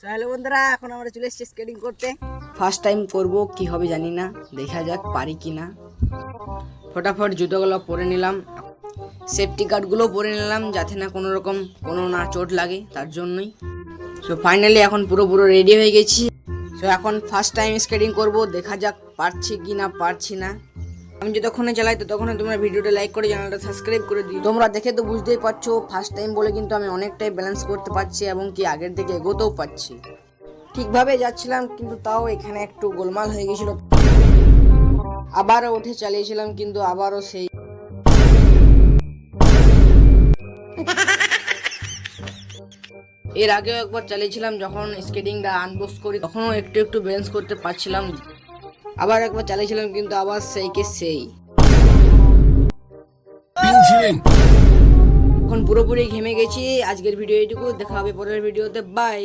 Hello বন্ধুরা, এখন আমরা চলে এসেছি স্কেটিং করতে। ফার্স্ট টাইম করব, কি হবে জানি না, দেখা যাক পারি কি না। ফটাফট জুতোগুলো পরে নিলাম, সেফটি গার্ডগুলো পরে নিলাম যাতে না কোনো না চোট লাগে, তার জন্যই। সো ফাইনালি এখন পুরো রেডি হয়ে গেছি। সো এখন ফার্স্ট টাইম স্কেটিং করব, দেখা যাক পারছি কি না পারছি না। আমি যতক্ষণে চালাই ততক্ষণে তোমরা ভিডিওটা লাইক করে চ্যানেলটা সাবস্ক্রাইব করে দিও। তোমরা দেখে তো বুঝতেই পারছো ফার্স্ট টাইম বলে কিন্তু আমি অনেকটাই ব্যালেন্স করতে পারছি এবং কি আগের দিকে এগোতেও পারছি। ঠিকভাবে যাচ্ছিলাম কিন্তু তাও এখানে একটু গোলমাল হয়ে গেছিল। আবারও উঠে চালিয়েছিলাম কিন্তু আবারও সেই এর আগেও একবার চালিয়েছিলাম যখন স্কেটিংটা আনবক্স করি, তখনও একটু ব্যালেন্স করতে পারছিলাম। আবার একবার চালিয়েছিলাম কিন্তু আবার সেই এখন পুরোপুরি ঘেমে গেছি। আজকের ভিডিও এইটুকু, দেখা হবে পরের ভিডিওতে, বাই।